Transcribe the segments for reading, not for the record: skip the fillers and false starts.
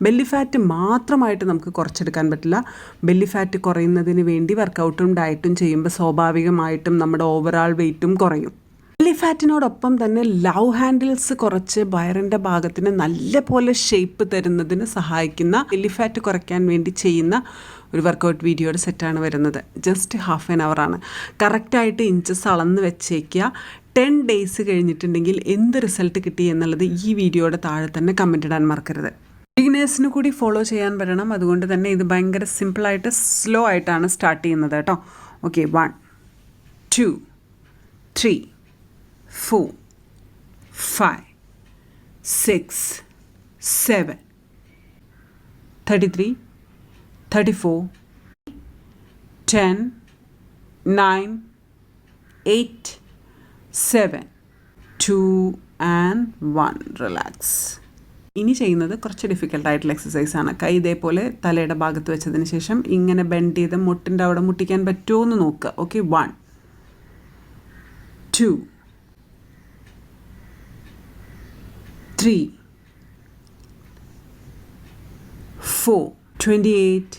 Belly fat മാത്രമായിട്ട് നമുക്ക് കുറച്ചെടുക്കാൻ പറ്റില്ല. ബെല്ലി ഫാറ്റ് കുറയുന്നതിന് വേണ്ടി വർക്കൗട്ടും ഡയറ്റും ചെയ്യുമ്പോൾ സ്വാഭാവികമായിട്ടും നമ്മുടെ ഓവറാൾ വെയ്റ്റും കുറയും. ബെല്ലി ഫാറ്റിനോടൊപ്പം തന്നെ ലവ് ഹാൻഡിൽസ് കുറച്ച് വയറിൻ്റെ ഭാഗത്തിന് നല്ല പോലെ ഷേപ്പ് തരുന്നതിന് സഹായിക്കുന്ന ബെല്ലി ഫാറ്റ് കുറയ്ക്കാൻ വേണ്ടി ചെയ്യുന്ന ഒരു വർക്കൗട്ട് വീഡിയോയുടെ സെറ്റാണ് വരുന്നത്. ജസ്റ്റ് ഹാഫ് ആൻ അവറാണ്. കറക്റ്റായിട്ട് ഇഞ്ചസ് അളന്ന് വെച്ചേക്കുക. 10 ഡേയ്സ് കഴിഞ്ഞിട്ടുണ്ടെങ്കിൽ എന്ത് റിസൾട്ട് കിട്ടി എന്നുള്ളത് ഈ വീഡിയോയുടെ താഴെ തന്നെ കമൻ്റ് ഇടാൻ മറക്കരുത്. ബിഗിനേഴ്സിന് കൂടി ഫോളോ ചെയ്യാൻ പറ്റണം. അതുകൊണ്ട് തന്നെ ഇത് ഭയങ്കര സിമ്പിളായിട്ട് സ്ലോ ആയിട്ടാണ് സ്റ്റാർട്ട് ചെയ്യുന്നത് കേട്ടോ. Okay, 1 2 3 4 5 6 7 33 34 10 9 8 7 2 and 1. റിലാക്സ്. ഇനി ചെയ്യുന്നത് കുറച്ച് ഡിഫിക്കൽട്ടായിട്ടുള്ള എക്സസൈസാണ്. കൈ ഇതേപോലെ തലയുടെ ഭാഗത്ത് വെച്ചതിന് ശേഷം ഇങ്ങനെ ബെൻഡ് ചെയ്ത് മുട്ടിൻ്റെ അവിടെ മുട്ടിക്കാൻ പറ്റുമോ എന്ന് നോക്കുക. ഓക്കെ, 1 2 3 4 28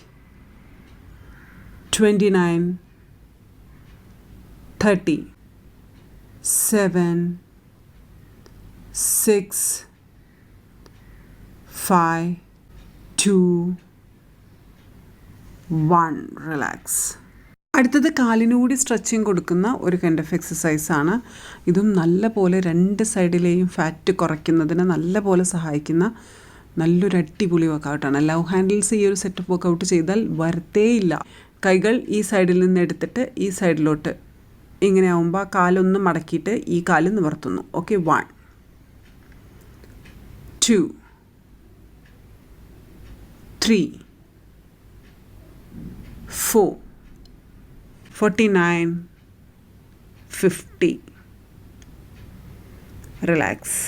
29 30 7 6 5 2 1. റിലാക്സ്. അടുത്തത് കാലിനുകൂടി സ്ട്രെച്ചിങ് കൊടുക്കുന്ന ഒരു കൈൻഡ് ഓഫ് എക്സസൈസാണ്. ഇതും നല്ല പോലെ 2 സൈഡിലെയും ഫാറ്റ് കുറയ്ക്കുന്നതിന് നല്ല പോലെ സഹായിക്കുന്ന നല്ലൊരു അടിപൊളി വർക്കൗട്ടാണ്. ലവ് ഹാൻഡിൽസ് ഈ ഒരു സെറ്റപ്പ് വർക്കൗട്ട് ചെയ്താൽ വരത്തേയില്ല. കൈകൾ ഈ സൈഡിൽ നിന്ന് എടുത്തിട്ട് ഈ സൈഡിലോട്ട് ഇങ്ങനെ ആവുമ്പോൾ കാലൊന്ന് മടക്കിയിട്ട് ഈ കാല് നിവർത്തുന്നു. ഓക്കെ, 1 2 3 4 49 50. റിലാക്സ്.